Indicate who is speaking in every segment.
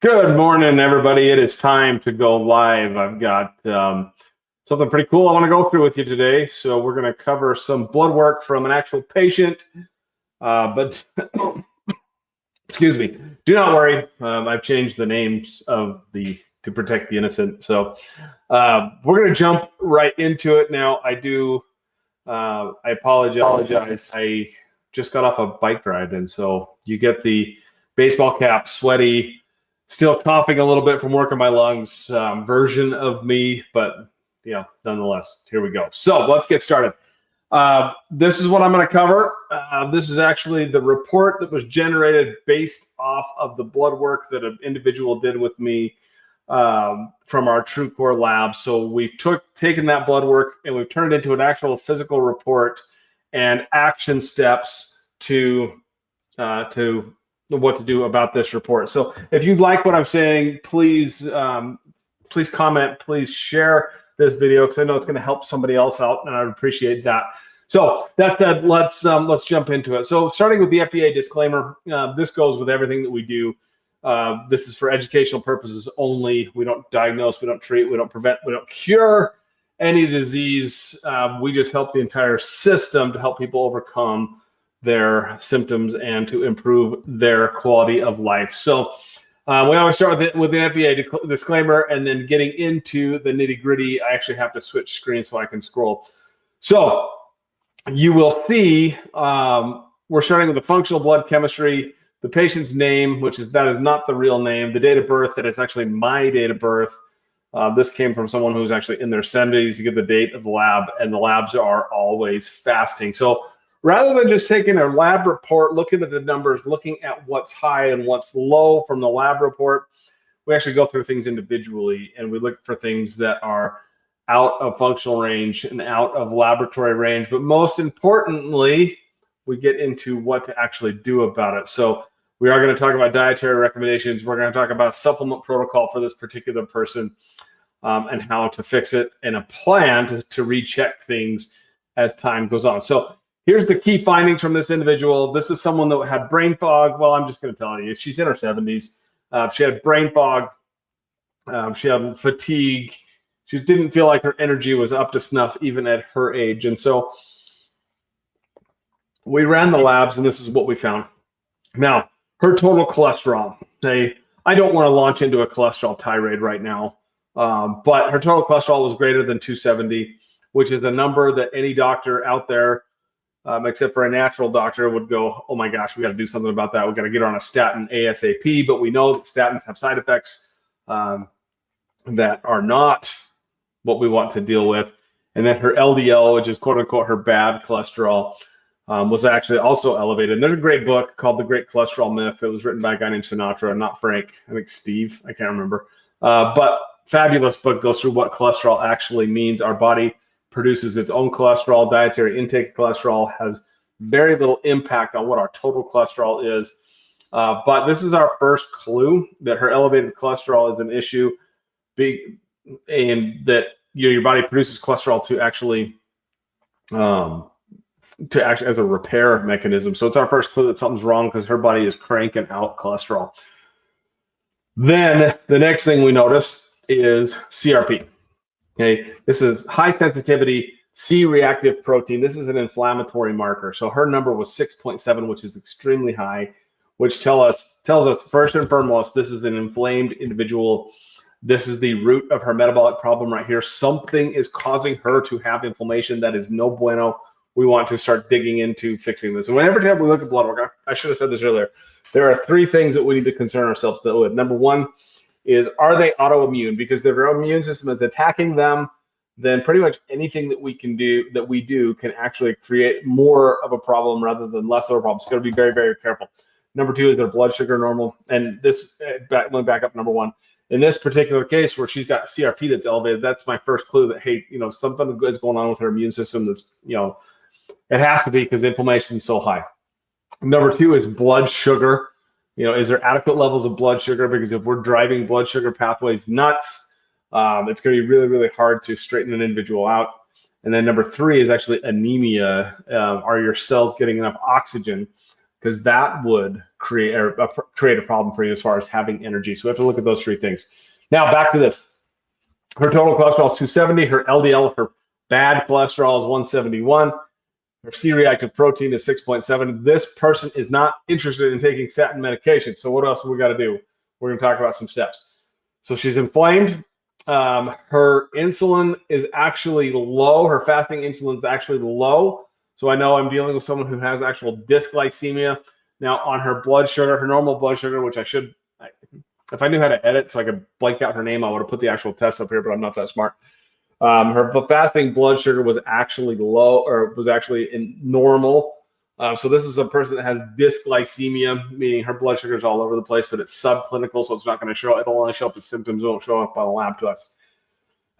Speaker 1: Good morning, everybody. It is time to go live. I've got something pretty cool I want to go through with you today. So we're going to cover some blood work from an actual patient. But excuse me, do not worry. I've changed the names of to protect the innocent. So we're going to jump right into it now. I apologize. I just got off a bike ride, and so you get the baseball cap, sweaty, still coughing a little bit from working my lungs version of me, but nonetheless, here we go. So let's get started. This is what I'm going to cover. This is actually the report that was generated based off of the blood work that an individual did with me from our TruCore Labs. So we've taken that blood work and we've turned it into an actual physical report and action steps to what to do about this report. So if you like what I'm saying, please comment, please share this video because I know it's going to help somebody else out, and I'd appreciate that. So that said, let's jump into it. So starting with the FDA disclaimer, this goes with everything that we do. This is for educational purposes only. We don't diagnose, we don't treat, we don't prevent, we don't cure any disease. We just help the entire system to help people overcome their symptoms and to improve their quality of life. So we always start with an FDA disclaimer, and then getting into the nitty gritty. I actually have to switch screens so I can scroll. So you will see we're starting with the functional blood chemistry, the patient's name, that is not the real name, the date of birth, that is actually my date of birth. This came from someone who's actually in their 70s. You get the date of the lab, and the labs are always fasting. So rather than just taking a lab report, looking at the numbers, looking at what's high and what's low from the lab report, we actually go through things individually, and we look for things that are out of functional range and out of laboratory range. But most importantly, we get into what to actually do about it. So we are going to talk about dietary recommendations. We're going to talk about a supplement protocol for this particular person and how to fix it, and a plan to recheck things as time goes on. So here's the key findings from this individual. This is someone that had brain fog. Well, I'm just going to tell you, she's in her 70s. She had brain fog. She had fatigue. She didn't feel like her energy was up to snuff even at her age. And so we ran the labs, and this is what we found. Now, her total cholesterol. I don't want to launch into a cholesterol tirade right now, but her total cholesterol was greater than 270, which is a number that any doctor out there, except for a natural doctor, would go, oh my gosh, we got to do something about that. We got to get her on a statin ASAP. But we know that statins have side effects that are not what we want to deal with. And then her LDL, which is quote unquote her bad cholesterol, was actually also elevated. And there's a great book called The Great Cholesterol Myth. It was written by a guy named Sinatra, not Frank. I think Steve. I can't remember. But fabulous book, goes through what cholesterol actually means. Our body produces its own cholesterol. Dietary intake of cholesterol has very little impact on what our total cholesterol is. But this is our first clue that her elevated cholesterol is an issue, and that your body produces cholesterol to actually as a repair mechanism. So it's our first clue that something's wrong, because her body is cranking out cholesterol. Then the next thing we notice is CRP. Okay, this is high sensitivity C-reactive protein. This is an inflammatory marker. So her number was 6.7, which is extremely high, which tells us first and foremost, this is an inflamed individual. This is the root of her metabolic problem right here. Something is causing her to have inflammation. That is no bueno. We want to start digging into fixing this. And whenever we look at blood work, I should have said this earlier, there are three things that we need to concern ourselves with. Number one is, are they autoimmune? Because if their immune system is attacking them, then pretty much anything that we do can actually create more of a problem rather than less of a problem. So got to be very, very careful. Number two is their blood sugar normal. And this, went back up, number one. In this particular case where she's got CRP that's elevated, that's my first clue that, hey, something is going on with her immune system that's, it has to be, because inflammation is so high. Number two is blood sugar. Is there adequate levels of blood sugar? Because if we're driving blood sugar pathways nuts, it's going to be really, really hard to straighten an individual out. And then number three is actually anemia. Are your cells getting enough oxygen because that would create a problem for you as far as having energy. So we have to look at those three things. Now back to this. Her total cholesterol is 270. Her LDL, her bad cholesterol, is 171. Her C-reactive protein is 6.7. This person is not interested in taking statin medication. So what else have we got to do? We're going to talk about some steps. So she's inflamed. Her insulin is actually low. Her fasting insulin is actually low. So I know I'm dealing with someone who has actual dysglycemia. Now on her blood sugar, her normal blood sugar, which if I knew how to edit so I could blank out her name, I would have put the actual test up here, but I'm not that smart. Her fasting blood sugar was actually low, or was actually in normal. So this is a person that has dysglycemia, meaning her blood sugar is all over the place, but it's subclinical, so it's not going to show. It'll only show up as symptoms. It won't show up on the lab to us.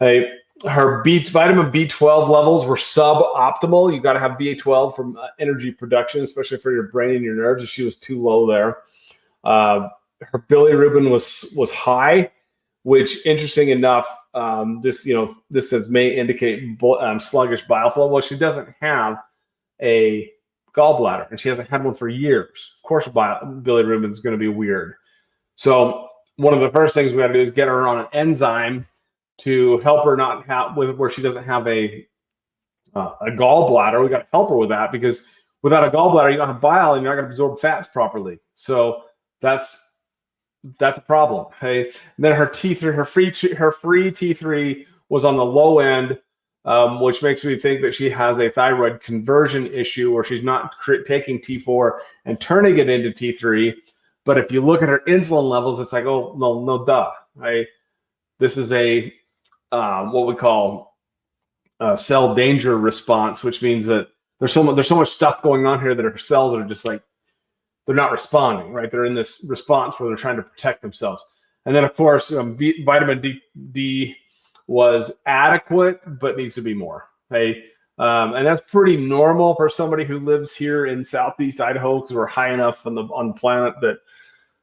Speaker 1: Hey, her vitamin B12 levels were suboptimal. You got to have B12 for energy production, especially for your brain and your nerves. And she was too low there. Her bilirubin was high, which, interesting enough, this says may indicate sluggish bile flow. Well, she doesn't have a gallbladder, and she hasn't had one for years. Of course, bilirubin is going to be weird. So one of the first things we got to do is get her on an enzyme to help her not have where she doesn't have a gallbladder. We got to help her with that, because without a gallbladder, you don't have bile and you're not going to absorb fats properly. So that's a problem. Okay. And then her T3, her free T3 was on the low end, which makes me think that she has a thyroid conversion issue, where she's not taking T4 and turning it into T3. But if you look at her insulin levels, it's like, oh no, duh. This is a what we call a cell danger response, which means that there's so much stuff going on here that her cells are just like, they're not responding, right? They're in this response where they're trying to protect themselves. And then, of course, vitamin D was adequate, but needs to be more. Okay? And that's pretty normal for somebody who lives here in Southeast Idaho, because we're high enough on the planet that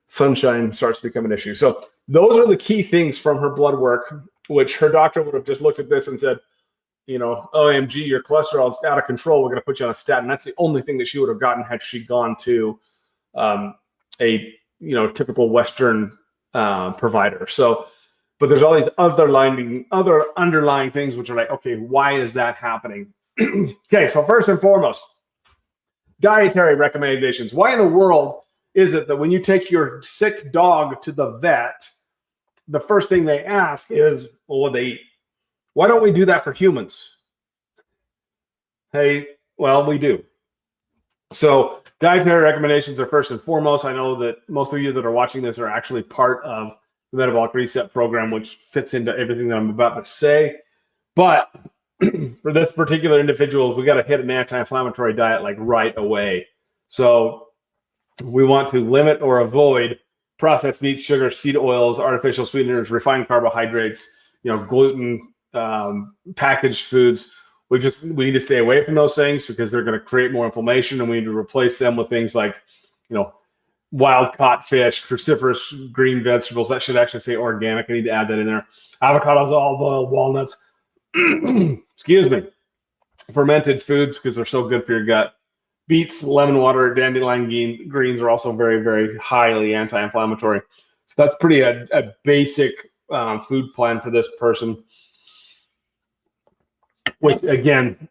Speaker 1: sunshine starts to become an issue. So those are the key things from her blood work, which her doctor would have just looked at this and said, OMG, your cholesterol is out of control. We're going to put you on a statin. That's the only thing that she would have gotten had she gone to a typical Western provider. So, but there's all these other underlying things which are like, okay, why is that happening? Okay, so first and foremost, dietary recommendations. Why in the world is it that when you take your sick dog to the vet, the first thing they ask is, well, what they eat? Why don't we do that for humans? Hey, well, we do. So dietary recommendations are first and foremost. I know that most of you that are watching this are actually part of the Metabolic Reset program, which fits into everything that I'm about to say. But for this particular individual, we got to hit an anti-inflammatory diet like right away. So we want to limit or avoid processed meats, sugar, seed oils, artificial sweeteners, refined carbohydrates, gluten, packaged foods. We need to stay away from those things, because they're going to create more inflammation, and we need to replace them with things like, wild caught fish, cruciferous green vegetables. That should actually say organic. I need to add that in there. Avocados, olive oil, walnuts, excuse me, fermented foods, because they're so good for your gut. Beets, lemon water, dandelion greens are also very, very highly anti-inflammatory. So that's pretty a basic food plan for this person. Which, again,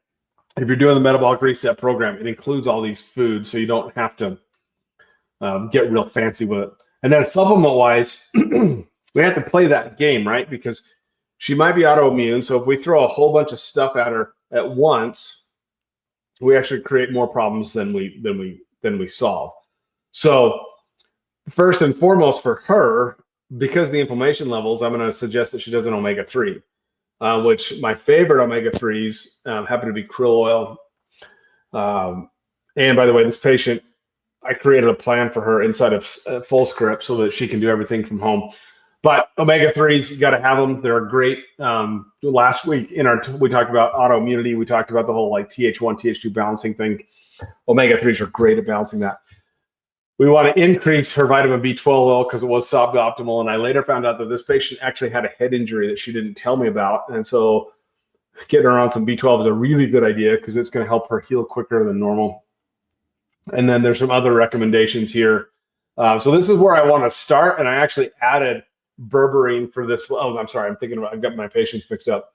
Speaker 1: if you're doing the Metabolic Reset program, it includes all these foods, so you don't have to get real fancy with it. And then supplement-wise, we have to play that game, right? Because she might be autoimmune, so if we throw a whole bunch of stuff at her at once, we actually create more problems than we solve. So first and foremost for her, because of the inflammation levels, I'm going to suggest that she does an omega-3. Which my favorite omega-3s happen to be krill oil. And by the way, this patient, I created a plan for her inside of FullScript so that she can do everything from home. But omega-3s, you got to have them. They're great. Last week we talked about autoimmunity. We talked about the whole TH1, TH2 balancing thing. Omega-3s are great at balancing that. We want to increase her vitamin B12 oil because it was suboptimal. And I later found out that this patient actually had a head injury that she didn't tell me about. And so getting her on some B12 is a really good idea, because it's going to help her heal quicker than normal. And then there's some other recommendations here. So this is where I want to start. And I actually added berberine for this. Oh, I'm sorry. I've got my patients mixed up.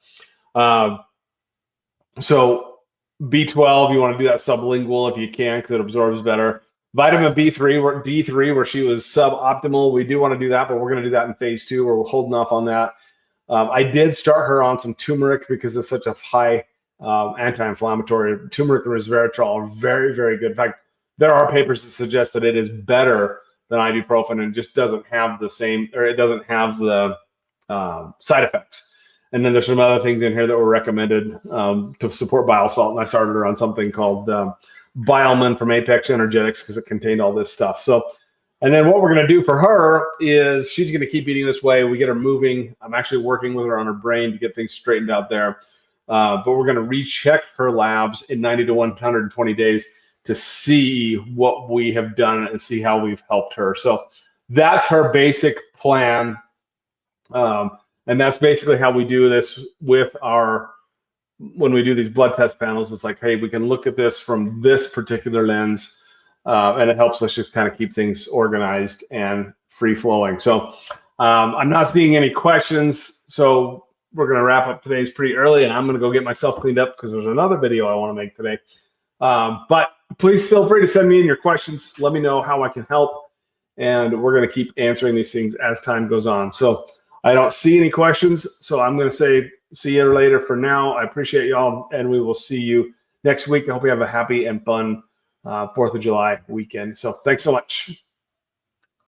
Speaker 1: So B12, you want to do that sublingual if you can, because it absorbs better. Vitamin D3, where she was suboptimal, we do want to do that, but we're going to do that in phase 2, where we're holding off on that. I did start her on some turmeric because it's such a high anti-inflammatory. Turmeric and resveratrol are very, very good. In fact, there are papers that suggest that it is better than ibuprofen and just doesn't have the same, or it doesn't have the side effects. And then there's some other things in here that were recommended to support bile salt. And I started her on something called Biomin from Apex Energetics because it contained all this stuff. So, and then what we're going to do for her is she's going to keep eating this way. We get her moving. I'm actually working with her on her brain to get things straightened out there. But we're going to recheck her labs in 90 to 120 days to see what we have done and see how we've helped her. So that's her basic plan. And that's basically how we do this with when we do these blood test panels. It's like, hey, we can look at this from this particular lens, and it helps us just kind of keep things organized and free flowing. So I'm not seeing any questions. So we're going to wrap up today's pretty early, and I'm going to go get myself cleaned up because there's another video I want to make today. But please feel free to send me in your questions. Let me know how I can help. And we're going to keep answering these things as time goes on. So I don't see any questions, so I'm going to say see you later for now. I appreciate y'all, and we will see you next week. I hope you have a happy and fun 4th of July weekend. So thanks so much.